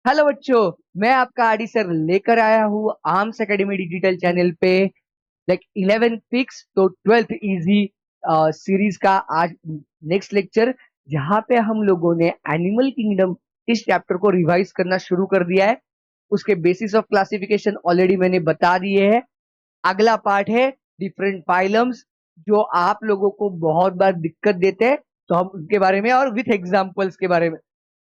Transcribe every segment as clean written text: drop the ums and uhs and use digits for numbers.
Hello बच्चों। मैं आपका आदि सर लेकर आया हूँ आर्म्स एकेडमी डिजिटल चैनल पे। 11 फिक्स तो 12th इजी सीरीज का आज नेक्स्ट लेक्चर, जहाँ पे हम लोगों ने एनिमल किंगडम इस चैप्टर को रिवाइज करना शुरू कर दिया है। उसके बेसिस ऑफ क्लासिफिकेशन ऑलरेडी मैंने बता दिए हैं। अगला पार्ट है डिफरेंट फाइलम्स, जो आप लोगों को बहुत बार दिक्कत देते हैं, तो हम उनके बारे में और विथ एग्जांपल्स के बारे में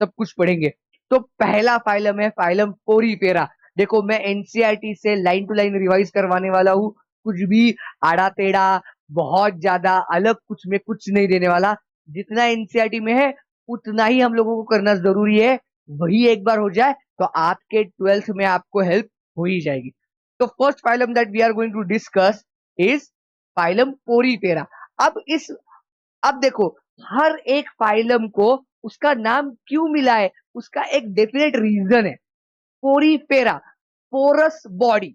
सब कुछ पढ़ेंगे। तो पहला फाइलम है फाइलम पोरीफेरा। देखो, मैं एनसीईआरटी से लाइन टू लाइन रिवाइज करवाने वाला हूँ। कुछ भी आड़ा टेढ़ा, बहुत ज्यादा अलग कुछ में कुछ नहीं देने वाला। जितना एनसीईआरटी में है उतना ही हम लोगों को करना जरूरी है। वही एक बार हो जाए तो आपके 12th में आपको हेल्प हो ही जाएगी। तो first phylum that we are going to discuss is phylum Porifera. अब देखो, हर एक फाइलम को उसका नाम क्यों मिला है, उसका एक डेफिनेट रीजन है। Porifera, porous body,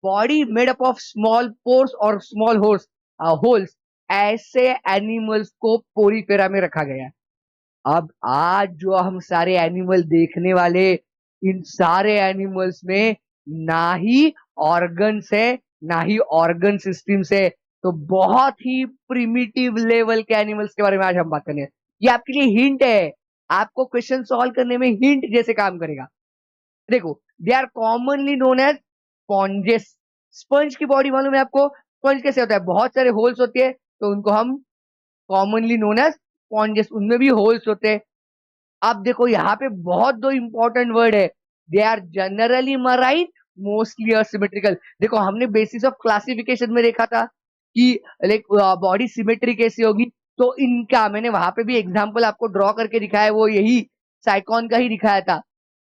body made up of small pores और स्मॉल होल्स, ऐसे एनिमल्स को पोरीफेरा में रखा गया है। अब आज जो हम सारे एनिमल देखने वाले, इन सारे एनिमल्स में ना ही ऑर्गन्स है, ना ही ऑर्गन सिस्टम्स है। तो बहुत ही प्रिमिटिव लेवल के एनिमल्स के बारे में आज हम बात करेंगे। ये आपके लिए हिंट है, आपको क्वेश्चन सॉल्व करने में हिंट जैसे काम करेगा। देखो, they are commonly known as sponges. Sponge की बॉडी मालूम है आपको? स्पंज कैसे होता है? बहुत सारे होल्स होते हैं, तो उनको हम कॉमनली नोन एज स्पॉन्जेस, उनमें भी होल्स होते हैं। अब देखो, यहाँ पे बहुत दो इंपॉर्टेंट वर्ड है। They are generally marine, mostly asymmetrical. देखो, हमने बेसिस ऑफ क्लासिफिकेशन में देखा था कि लाइक बॉडी सिमेट्री कैसी होगी। तो इनका मैंने वहां पे भी एग्जांपल आपको ड्रॉ करके दिखाया है, वो यही साइकॉन का ही दिखाया था।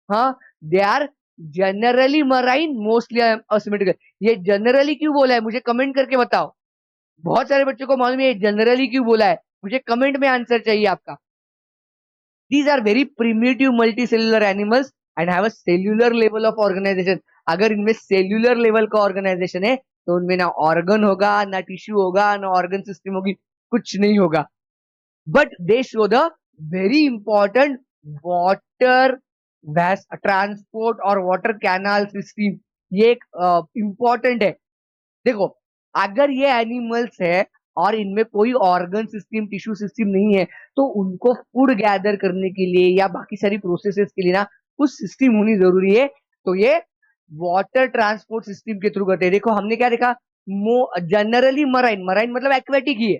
हाँ, they are generally marine, mostly asymmetrical. ये जनरली क्यों बोला है मुझे कमेंट करके बताओ। बहुत सारे बच्चों को मालूम है जनरली क्यों बोला है, मुझे कमेंट में आंसर चाहिए आपका। These are very primitive multicellular animals and have a cellular level of organization. अगर इनमें सेल्यूलर लेवल का ऑर्गेनाइजेशन है तो उनमें ना ऑर्गन होगा, ना टिश्यू होगा, ना ऑर्गन सिस्टम होगी, कुछ नहीं होगा। But they show the very important water transport और वाटर कैनाल सिस्टम। ये एक इंपॉर्टेंट है। देखो, अगर ये एनिमल्स है और इनमें कोई ऑर्गन सिस्टम, टिश्यू सिस्टम नहीं है, तो उनको फूड गैदर करने के लिए या बाकी सारी प्रोसेसेस के लिए ना कुछ सिस्टम होनी जरूरी है। तो ये वाटर ट्रांसपोर्ट सिस्टम के थ्रू करते हैं। देखो, हमने क्या देखा, जनरली मराइन, मराइन मतलब एक्वेटिक ही है।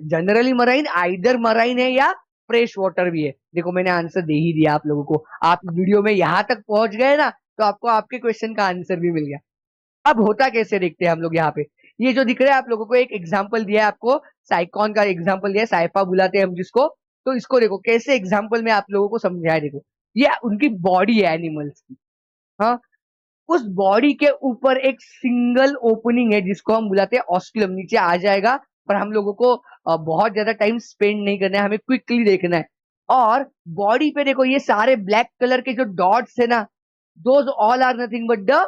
जनरली मराइन आइदर मराइन है या फ्रेश वाटर भी है। देखो, मैंने आंसर दे ही दिया आप लोगों को। आप वीडियो में यहां तक पहुंच गए ना, तो आपको आपके क्वेश्चन का आंसर भी मिल गया। अब होता कैसे देखते हैं हम लोग यहाँ पे। ये जो दिख रहा है आप लोगों को, एक एग्जांपल दिया है आपको, साइकॉन का एग्जांपल दिया है, साइफा बुलाते हैं हम जिसको। तो इसको देखो कैसे एग्जांपल में आप लोगों को समझाया। देखो, ये उनकी बॉडी है एनिमल्स की। हाँ, उस बॉडी के ऊपर एक सिंगल ओपनिंग है जिसको हम बुलाते हैं ऑस्कुलम। नीचे आ जाएगा, पर हम लोगों को बहुत ज्यादा टाइम स्पेंड नहीं करना है, हमें क्विकली देखना है। और बॉडी पे देखो, ये सारे ब्लैक कलर के जो डॉट्स है ना, those all are nothing but the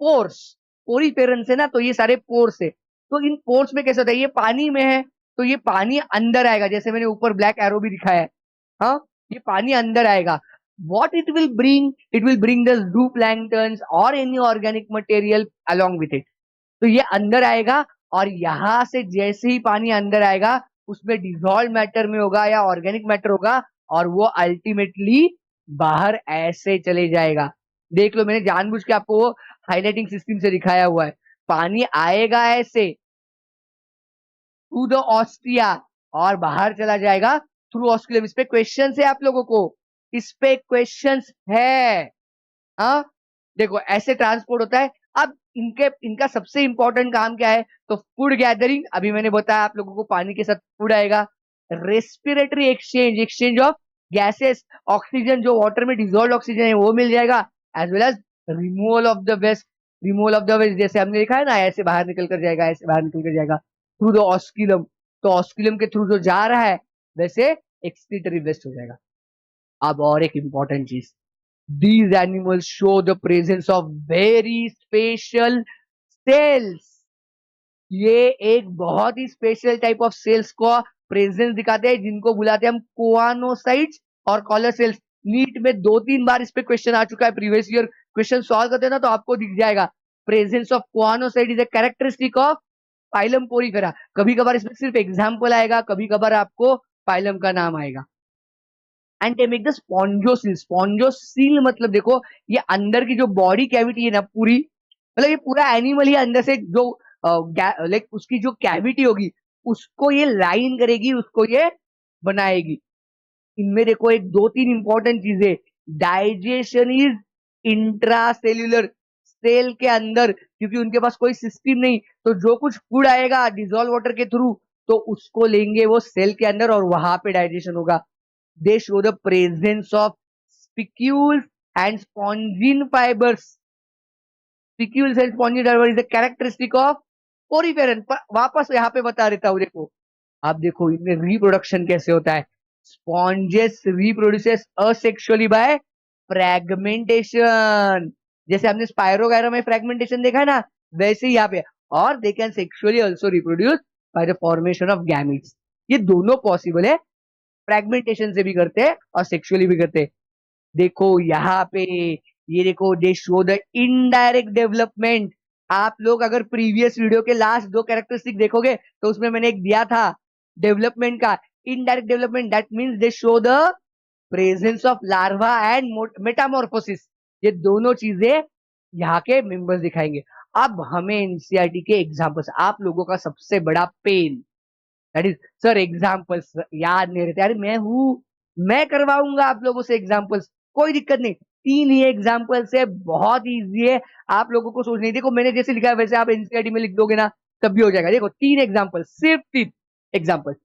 pores. Poriferans है ना, तो ये सारे पोर्स है। तो इन पोर्स में कैसे होता है, ये पानी में है तो ये पानी अंदर आएगा, जैसे मैंने ऊपर ब्लैक एरो भी दिखाया है। हाँ, ये पानी अंदर आएगा। what it will bring the zooplanktons or any organic material along with it। तो ये अंदर आएगा, और यहां से जैसे ही पानी अंदर आएगा, उसमें डिजॉल्व मैटर में होगा या ऑर्गेनिक मैटर होगा, और वो अल्टीमेटली बाहर ऐसे चले जाएगा। देख लो, मैंने जानबूझ के आपको वो हाईलाइटिंग सिस्टम से दिखाया हुआ है। पानी आएगा ऐसे थ्रू द ऑस्ट्रिया, और बाहर चला जाएगा थ्रू ऑस्कुलम। इस पे क्वेश्चन है आप लोगों को, इस पे क्वेश्चन है। हाँ, देखो ऐसे ट्रांसपोर्ट होता है। अब इनका सबसे इंपॉर्टेंट काम क्या है, तो फूड गैदरिंग। अभी मैंने बताया आप लोगों को, पानी के साथ फूड आएगा। Respiratory exchange, exchange of gases, oxygen जो वाटर में डिजोल्व ऑक्सीजन है वो मिल जाएगा। As well as removal of the waste, removal of the waste जैसे हमने देखा है ना, ऐसे बाहर निकल कर जाएगा, ऐसे बाहर निकल कर जाएगा थ्रू द ऑस्कुलम। तो ऑस्कुलम के थ्रू जो जा रहा है वैसे एक्सक्रीटरी वेस्ट हो जाएगा। अब और एक इंपॉर्टेंट चीज, these animals show the presence of very special cells। ये एक बहुत ही स्पेशल टाइप ऑफ सेल्स को प्रेजेंस दिखाते हैं, जिनको बुलाते हैं हम कोआनोसाइट्स और कॉलर सेल्स। नीट में 2-3 बार इस पे क्वेश्चन आ चुका है, प्रीवियस ईयर क्वेश्चन सॉल्व करते हैं ना तो आपको दिख जाएगा। Presence of choanocyte is a characteristic of phylum Porifera. कभी कभार इसमें सिर्फ एग्जाम्पल आएगा, कभी कभार आपको फाइलम का नाम आएगा। And they make the spongocoel. Spongocoel मतलब देखो, ये अंदर की जो बॉडी कैविटी है ना पूरी, मतलब ये पूरा एनिमल ही अंदर से जो लाइक उसकी जो कैविटी होगी उसको ये लाइन करेगी, उसको ये बनाएगी। इनमें देखो एक 2-3 इंपॉर्टेंट चीजें। डाइजेशन इज इंट्रासेल्यूलर, सेल के अंदर, क्योंकि उनके पास कोई सिस्टम नहीं, तो जो कुछ फूड आएगा डिजोल्व वाटर के थ्रू तो उसको लेंगे वो सेल के अंदर और वहां पे डाइजेशन होगा। They show the presence of spicules and spongin fibres. Spicules and spongin fibre is the characteristic of poriferan. वापस यहाँ पे बता देता हूँ, देखो आप देखो इनमें रिप्रोडक्शन कैसे होता है। Sponges reproduces asexually by fragmentation. जैसे हमने स्पायरोगायरा में फ्रैगमेंटेशन देखा है ना, वैसे ही यहाँ पे। और they can sexually also reproduce by the formation of gametes. ये दोनों पॉसिबल है, फ्रैगमेंटेशन से भी करते हैं और सेक्सुअली भी करते हैं। देखो यहाँ पे, ये देखो दे शो द इनडायरेक्ट डेवलपमेंट। आप लोग अगर प्रीवियस वीडियो के लास्ट 2 कैरेक्टरिस्टिक देखोगे तो उसमें मैंने एक दिया था डेवलपमेंट का, indirect development. That means they show the presence of larva and Metamorphosis. ये दोनों चीजें यहाँ के मेंबर्स दिखाएंगे। अब हमें एनसीईआरटी के एग्जांपल्स, आप लोगों का सबसे बड़ा pain that is sir examples याद नहीं रहते। अरे मैं करवाऊंगा आप लोगों से एग्जाम्पल्स, कोई दिक्कत नहीं। 3 ही एग्जाम्पल्स है, बहुत इजी है, आप लोगों को सोचने। देखो मैंने जैसे लिखा है वैसे आप एनसीईआरटी में लिख दोगे ना तब भी हो जाएगा। देखो 3 एग्जाम्पल, सिर्फ 3 एग्जाम्पल।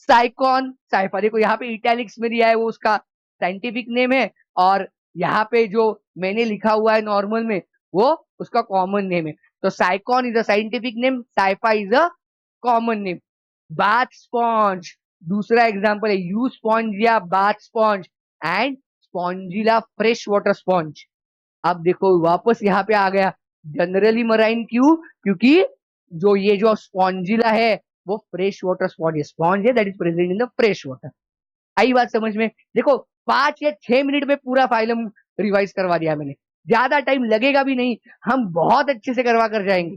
साइकॉन साइफा, देखो यहाँ पे इटैलिक्स में दिया है, वो उसका साइंटिफिक नेम है, और यहाँ पे जो मैंने लिखा हुआ है नॉर्मल में वो उसका कॉमन नेम है। तो साइकॉन is a scientific name, cipher is a common name. Bath sponge दूसरा एग्जांपल है, you Spongia bath sponge and Spongilla fresh water sponge. अब देखो वापस यहाँ पे आ गया जनरली मराइन, क्यों? क्योंकि ये जो स्पॉन्जिला है वो फ्रेश वाटर स्पॉन्ज है that is present in the fresh water. आई बात समझ में? देखो 5 या 6 मिनट में पूरा फाइलम रिवाइज करवा दिया मैंने, ज्यादा टाइम लगेगा भी नहीं, हम बहुत अच्छे से करवा कर जाएंगे।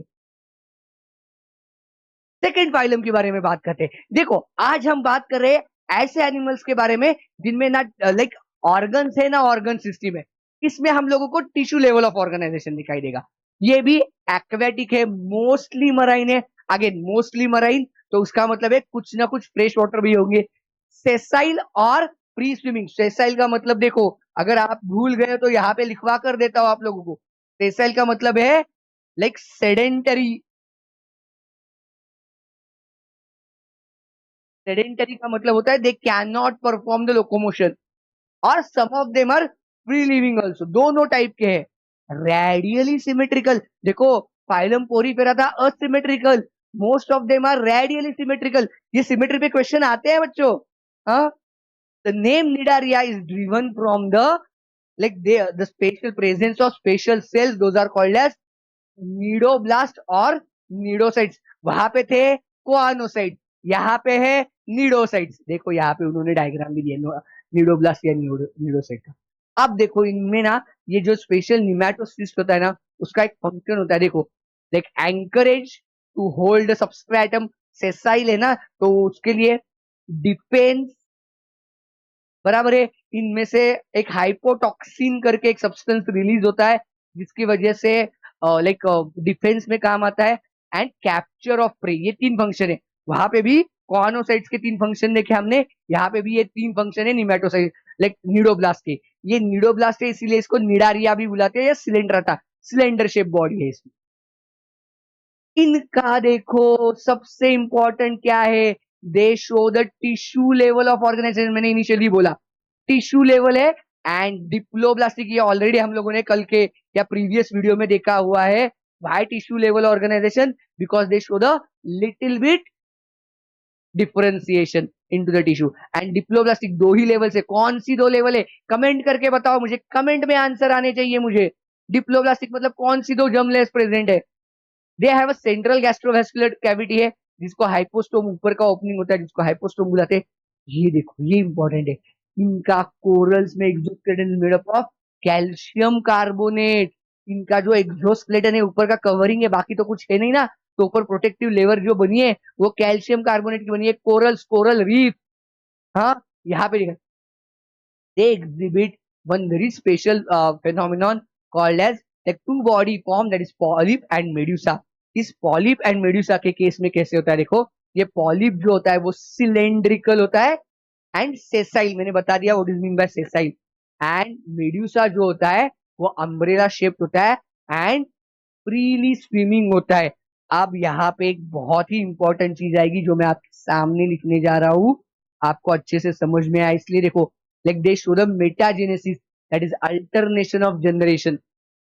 सेकेंड फाइलम के बारे में बात करते हैं। देखो आज हम बात कर रहे हैं ऐसे एनिमल्स के बारे में जिनमें ना लाइक ऑर्गन्स है ना ऑर्गन सिस्टम है। इसमें हम लोगों को टिश्यू लेवल ऑफ ऑर्गेनाइजेशन दिखाई देगा। ये भी एक्वेटिक है, मोस्टली मराइन है। अगेन मोस्टली मराइन तो उसका मतलब है कुछ ना कुछ फ्रेश वाटर भी होंगे। सेसाइल और फ्री स्विमिंग। सेसाइल का मतलब देखो, अगर आप भूल गए तो यहाँ पे लिखवा कर देता हूं आप लोगों को। सेसाइल का मतलब है लाइक सेडेंटरी। सेडेंटरी का मतलब होता है they can not perform the locomotion, और some of them are free living also. दोनों टाइप के हैं। रेडियली सिमेट्रिकल, देखो फाइलम पोरीफेरा था asymmetrical, most of them are radially symmetrical. ये सिमेट्री पे क्वेश्चन आते हैं बच्चों। हाँ, the name Cnidaria is driven from the like they the spatial presence of spatial cells, those are called as cnidoblast और cnidocytes. वहां पे थे कोआनोसाइट, यहाँ पे है नीडोसाइट्स। देखो यहाँ पे उन्होंने डायग्राम भी दिया नीडोब्लास्ट या नीडोसाइट का। अब देखो इनमें ना ये जो स्पेशल निमेटोसिस्ट होता है ना उसका एक फंक्शन होता है। देखो like anchorage to hold substratum. Sessile है ना तो उसके लिए डिफेंस, बराबर है। इनमें से एक हाइपोटॉक्सिन करके एक सब्सटेंस रिलीज होता है जिसकी वजह से लाइक डिफेंस में काम आता है। एंड कैप्चर ऑफ प्रे, ये 3 फंक्शन है। वहां पे भी कॉनोसाइट्स के 3 फंक्शन देखे हमने, यहाँ पे भी ये 3 फंक्शन है निमेटोसाइट लाइक नीडोब्लास्ट के। ये नीडोब्लास्ट है इसीलिए इसको निडारिया भी बुलाते हैं, या सिलेंडर था, सिलेंडर शेप बॉडी है इसमें। इनका देखो सबसे इंपॉर्टेंट क्या है, they show the tissue level of organisation. मैंने इनिशियली बोला टिश्यू लेवल है। एंड डिप्लोब्लास्टिक, ये ऑलरेडी हम लोगों ने कल के या प्रीवियस वीडियो में देखा हुआ है। Why tissue level organisation? Because they show the little bit differentiation into the tissue. And diploblastic 2 ही लेवल से, कौन सी 2 लेवल है? कमेंट करके बताओ मुझे, कमेंट में आंसर आने चाहिए मुझे। डिप्लोब्लास्टिक मतलब कौन सी 2 जर्म लेयर्स प्रेजेंट है? They have a central gastrovascular cavity है जिसको हाइपोस्टोम, ऊपर का ओपनिंग होता है जिसको हाइपोस्टोम बुलाते हैं। ये देखो ये इंपॉर्टेंट है, इनका कोरल्स में exoskeleton made up of calcium carbonate. इनका जो एक्सोस्केलेटन है ऊपर का कवरिंग है, बाकी तो कुछ है नहीं ना, तो ऊपर प्रोटेक्टिव लेयर जो बनी है वो कैल्शियम कार्बोनेट की बनी है। Corals, coral reef. हाँ, यहाँ पे लिखा, they exhibit one very special phenomenon called as like two body form, that is polyp and medusa. इस पॉलिप एंड मेडुसा के केस में कैसे होता है देखो, ये पॉलिप जो होता है वो सिलेंड्रिकल होता है एंड सेसाइल, मैंने बता दिया what is mean by sessile. And Medusa जो होता है वो अम्ब्रेला शेप्ड होता है एंड फ्रीली स्विमिंग होता है। अब यहाँ पे एक बहुत ही इंपॉर्टेंट चीज आएगी जो मैं आपके सामने लिखने जा रहा हूँ, आपको अच्छे से समझ में आए इसलिए देखो। Like they show the metagenesis, that is alternation of generation.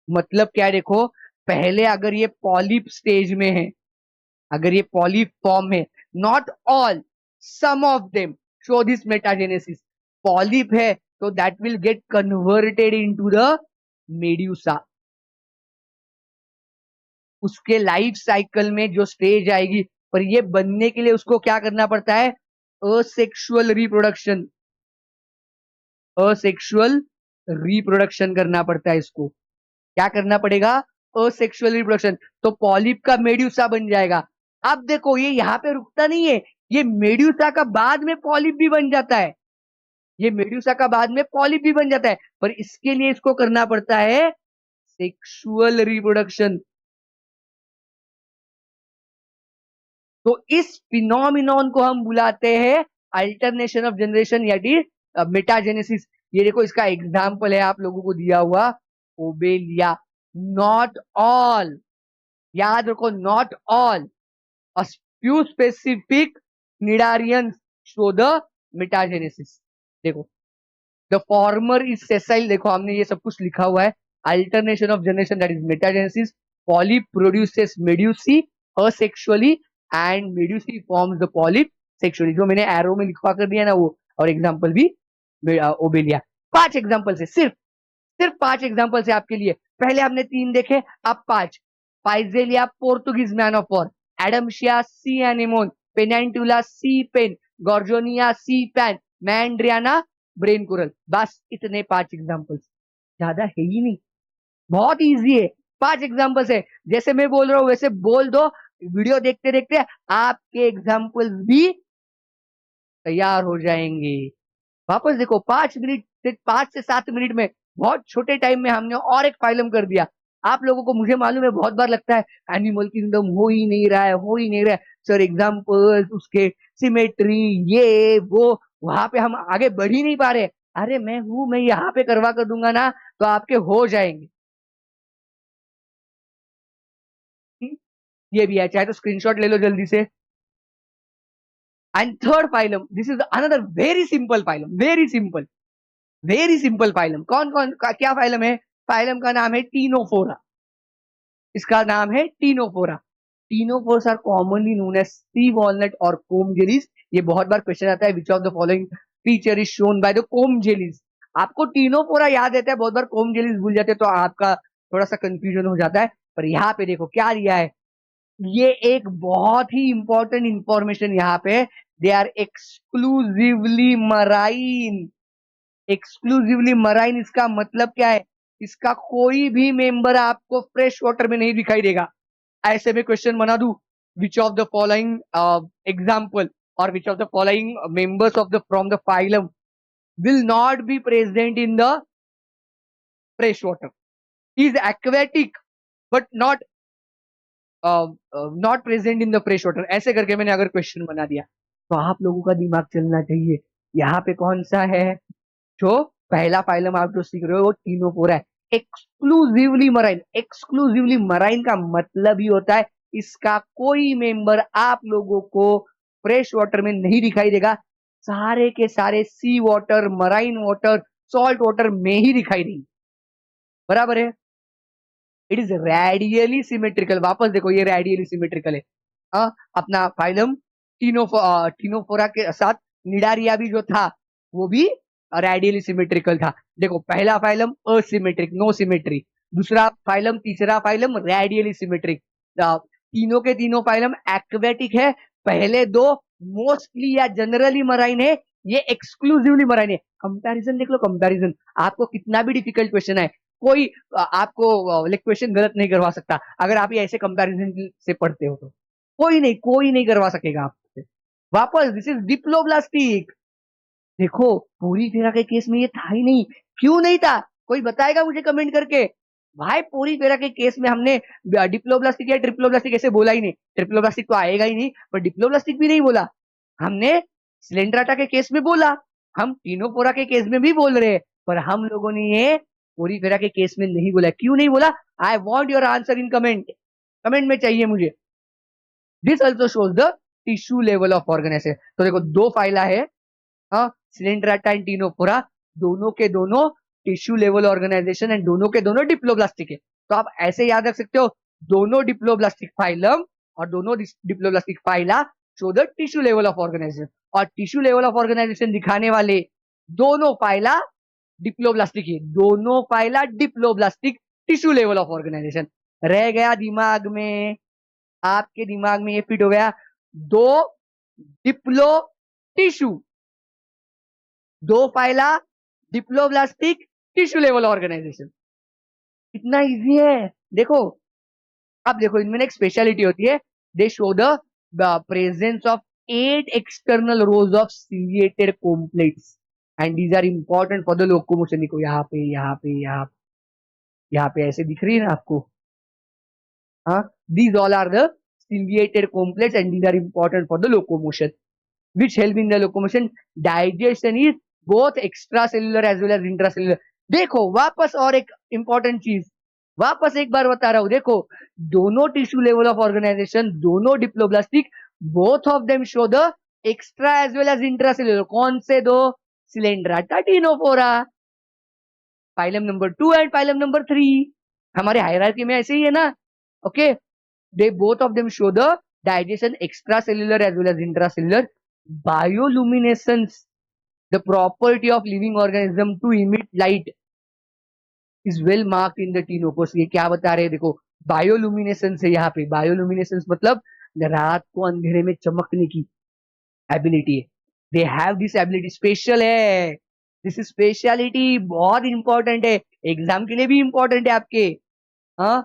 मतलब क्या है देखो, पहले अगर ये पॉलिप स्टेज में है, अगर ये पॉलिप फॉर्म है, not all, some of them show this metagenesis. Polyp है तो that will get converted into the medusa. उसके लाइफ साइकिल में जो स्टेज आएगी, पर ये बनने के लिए उसको क्या करना पड़ता है, असेक्सुअल रिप्रोडक्शन, असेक्सुअल रिप्रोडक्शन करना पड़ता है इसको। क्या करना पड़ेगा, असेक्सुअल रिप्रोडक्शन, तो पॉलिप का मेड्यूसा बन जाएगा। अब देखो ये यहाँ पे रुकता नहीं है, ये मेड्यूसा का बाद में पॉलिप भी बन जाता है, ये मेड्यूसा का बाद में पॉलिप भी बन जाता है, पर इसके लिए इसको करना पड़ता है सेक्सुअल रिप्रोडक्शन। तो इस फिनोमिनॉन को हम बुलाते हैं अल्टरनेशन ऑफ जनरेशन या मेटाजेनेसिस। ये देखो इसका एग्जाम्पल है आप लोगों को दिया हुआ, ओबेलिया। नॉट ऑल, याद रखो, not all, a few specific cnidarians show the metagenesis। देखो, द फॉर्मर इज सेसाइल, देखो हमने ये सब कुछ लिखा हुआ है, alternation of generation that is metagenesis, polyp produces medusae asexually and medusae forms the polyp sexually, जो मैंने एरो में लिखवा कर दिया ना वो, और एग्जांपल भी ओबेलिया। 5 एग्जांपल से, सिर्फ सिर्फ 5 एग्जांपल से आपके लिए। पहले हमने 3 देखे, अब 5। Physalia Portuguese man of war, Adamsia sea anemone, Pennatula sea pen, Gorgonia sea fan, Meandrina brain coral. बस इतने 5 एग्जांपल्स, ज्यादा है ही नहीं, बहुत इजी है। 5 एग्जांपल्स है, जैसे मैं बोल रहा हूं वैसे बोल दो, वीडियो देखते देखते आपके एग्जांपल्स भी तैयार हो जाएंगे। वापस देखो, 5 मिनट से 5 से 7 मिनट में, बहुत छोटे टाइम में हमने और एक फाइलम कर दिया। आप लोगों को, मुझे मालूम है बहुत बार लगता है एनिमल किंगडम हो ही नहीं रहा है, हो ही नहीं रहा है सर, एग्जाम्पल्स उसके, सिमेट्री, ये वो, वहां पे हम आगे बढ़ ही नहीं पा रहे। अरे मैं यहाँ पे करवा कर दूंगा ना तो आपके हो जाएंगे। ये भी है, चाहे तो स्क्रीनशॉट ले लो जल्दी से। And third phylum, this is another very simple phylum, very simple, very simple phylum. कौन कौन का क्या फाइलम है, फाइलम का नाम है टीनोफोरा, इसका नाम है Ctenophora. Ctenophores are commonly known as sea walnut और कोम जेलीज। ये बहुत बार क्वेश्चन आता है, which of the following feature is shown by the comb jellies. आपको टीनोफोरा याद रहता है, बहुत बार कोम जेलीज भूल जाते हैं तो आपका थोड़ा सा कंफ्यूजन हो जाता है। पर यहाँ पे देखो क्या दिया है, ये एक बहुत ही इंपॉर्टेंट इंफॉर्मेशन यहाँ पे, they are exclusively marine. Exclusively marine, इसका मतलब क्या है, इसका कोई भी मेंबर आपको फ्रेश वाटर में नहीं दिखाई देगा। ऐसे में क्वेश्चन बना दू, which of the following example और which of the following members of the from the phylum will not be present in the fresh water, is aquatic but not present in the fresh water। ऐसे करके मैंने अगर question बना दिया तो आप लोगों का दिमाग चलना चाहिए, यहाँ पे कौन सा है, जो पहला फाइलम आप जो सीख रहे हो वो टीनोफोरा है। एक्सक्लूसिवली मराइन, एक्सक्लूसिवली मराइन का मतलब ही होता है इसका कोई मेंबर आप लोगों को फ्रेश वाटर में नहीं दिखाई देगा, सारे के सारे sea water, marine water, salt water में ही दिखाई देंगे। बराबर है, इट इज रेडियली सिमेट्रिकल। वापस देखो ये रेडियली सिमेट्रिकल है। अपना फाइलम टीनोफोरा के साथ निडारिया भी जो था वो भी रेडियली सिमेट्रिकल था। देखो पहला फाइलम असिमेट्रिक, नो सिमेट्री, दूसरा फाइलम, तीसरा फाइलम रेडियली सिमेट्रिक। तीनों के तीनों फाइलम एक्वेटिक है, पहले दो मोस्टली या जनरली मराइन है, ये एक्सक्लूसिवली मराठी है। कंपैरिजन देख लो, कंपैरिजन आपको कितना भी डिफिकल्ट क्वेश्चन है, कोई आपको क्वेश्चन गलत नहीं करवा सकता अगर आप ये ऐसे कंपैरिजन से पढ़ते हो तो। कोई नहीं करवा सकेगा आपसे। वापस दिस इज डिप्लोब्लास्टिक। देखो पूरी फेरा के केस में ये था ही नहीं। क्यों नहीं था, कोई बताएगा मुझे कमेंट करके। भाई पूरी फेरा के केस में हमने डिप्लोब्लास्टिक या ट्रिप्लोब्लास्टिक ऐसे बोला ही नहीं। ट्रिप्लोब्लास्टिक तो आएगा ही नहीं, पर डिप्लोब्लास्टिक भी नहीं बोला हमने। सिलेंड्राटा के केस में बोला, हम टीनोफोरा के केस में भी बोल रहे हैं, पर हम लोगों ने ये पूरी फेरा के केस में नहीं बोला। क्यों नहीं बोला? I want your answer in comment. Comment में चाहिए मुझे। This also shows the tissue level of organisation. तो देखो दो फाइला है, हाँ, सिलेंड्राटा एंड टीनोफोरा, दोनों के दोनों टिश्यू लेवल ऑर्गेनाइजेशन एंड दोनों के दोनों डिप्लोब्लास्टिक है। तो आप ऐसे याद रख सकते हो, दोनों डिप्लोब्लास्टिक फाइलम और दोनों diploblastic phyla show the tissue level of organisation. और टिश्यू लेवल ऑफ ऑर्गेनाइजेशन दिखाने वाले दोनों फाइला डिप्लोब्लास्टिक है, दोनों phyla diploblastic tissue level of organisation. रह गया दिमाग में, आपके दिमाग में ये फिट हो गया, दो डिप्लो टिश्यू, दो phyla diploblastic tissue level organisation. कितना इजी है देखो। अब देखो इनमें एक स्पेशलिटी होती है, they show the presence of 8 external rows of ciliated complex and these are important for the locomotion. देखो यहाँ पे यहाँ पे ऐसे दिख रही है ना आपको, हाँ, these all are the ciliated complex and these are important for the locomotion which help in the locomotion. Digestion is both extracellular as well as intracellular. देखो वापस और एक इंपॉर्टेंट चीज, वापस एक बार बता रहा हूं, देखो दोनों टिश्यू लेवल ऑफ ऑर्गेनाइजेशन, दोनों diploblastic, both of them show the extra as well as intracellular. कौन से दो? Coelenterata Ctenophora, phylum number 2 and phylum number 3। हमारे हायरार्की में ऐसे ही है ना। Okay, they both of them show the digestion extracellular as well as intracellular. Bioluminescence, the property of living organism to emit light, is well marked in the tinopos. ये क्या बता रहे हैं देखो, बायोलुमिनेसेंस है यहाँ पे। बायोलुमिनेसेंस मतलब रात को अंधेरे में चमकने की एबिलिटी है। They have this ability, special है। दिस इज स्पेशलिटी, बहुत इंपॉर्टेंट है, एग्जाम के लिए भी इंपॉर्टेंट है आपके। हाँ,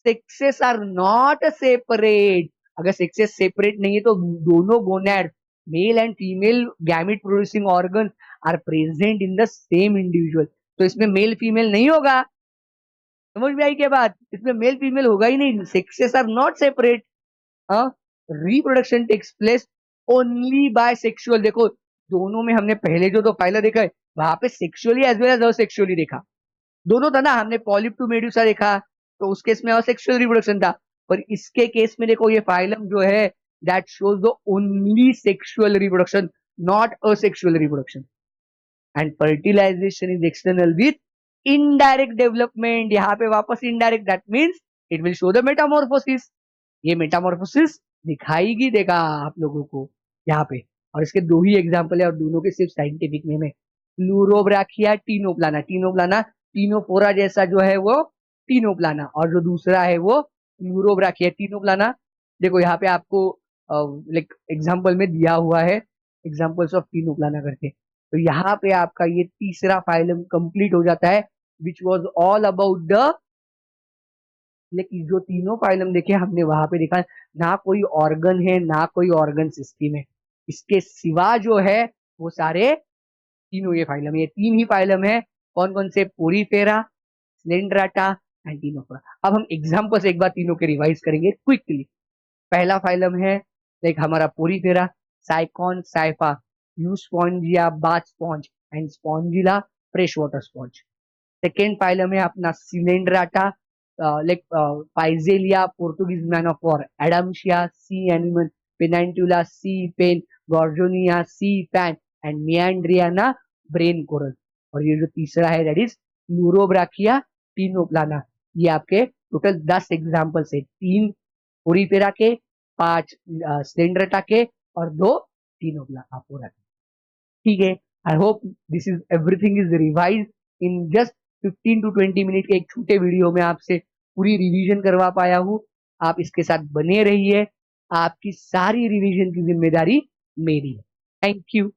सेक्सेस आर नॉट सेपरेट। अगर सेक्सेस सेपरेट नहीं है तो दोनों gonad, male and female gamete producing organ are present in the same individual. तो इसमें मेल फीमेल नहीं होगा। समझ में आई क्या बात? इसमें मेल फीमेल होगा ही नहीं, sexes are not separate. Reproduction takes place only by sexual. देखो दोनों में हमने पहले जो दो फाइलर देखा है वहां पे sexually as well as asexually देखा, दोनों था ना। हमने पॉलिप टू मेडुसा देखा तो उस केस में असेक्सुअल रिप्रोडक्शन था, पर इसके केस में देखो ये फाइलम जो है that shows the only sexual reproduction, not asexual reproduction. And fertilisation is external with indirect development. यहाँ पे वापस indirect, that means it will show the metamorphosis. ये मेटामॉर्फोसिस दिखाई देगा आप लोगों को यहाँ पे। और इसके दो ही एग्जाम्पल है और दोनों के सिर्फ साइंटिफिक नेम है, प्लूरोब्राखिया टीनोप्लाना। टीनोप्लाना टीनोफोरा जैसा जो है वो टीनोप्लाना, और जो दूसरा है वो प्लूरोब्राखिया टीनोप्लाना। देखो यहाँ पे आपको लाइक एग्जाम्पल में दिया हुआ है एग्जाम्पल्स ऑफ टीनोप्लाना करके। तो यहाँ पे आपका ये तीसरा फाइलम कंप्लीट हो जाता है which was all about the, लेकिन जो तीनों फाइलम देखे हमने वहां पे देखा ना कोई ऑर्गन है ना कोई ऑर्गन सिस्टम है, इसके सिवा जो है वो सारे तीनों ये फाइलम, ये तीन ही फाइलम है। कौन कौन से? Porifera, Coelenterata and Ctenophora. अब हम एग्जाम्पल से एक बार तीनों के रिवाइज करेंगे क्विकली। पहला फाइलम है लाइक हमारा Porifera, Sycon Scypha, Euspongia bath sponge and Spongilla fresh water sponge. Second phylum है अपना Coelenterata, like Physalia Portuguese man of war, Adamsia sea animal, Pennatula sea pen, Gorgonia sea fan and Meandrina brain coral. और ये जो तीसरा है that is न्यूरोब्राकिया Ctenoplana. ये आपके total 10 examples है, 3 पोरीफेरा के, 5 सिलेंड्राटा के और 2 टीनोप्लाना। ठीक है, I hope this is everything is revise in just 15 to 20 minute के एक छोटे वीडियो में आपसे पूरी रिवीजन करवा पाया हूँ। आप इसके साथ बने रहिए, आपकी सारी रिवीजन की जिम्मेदारी मेरी है। Thank you.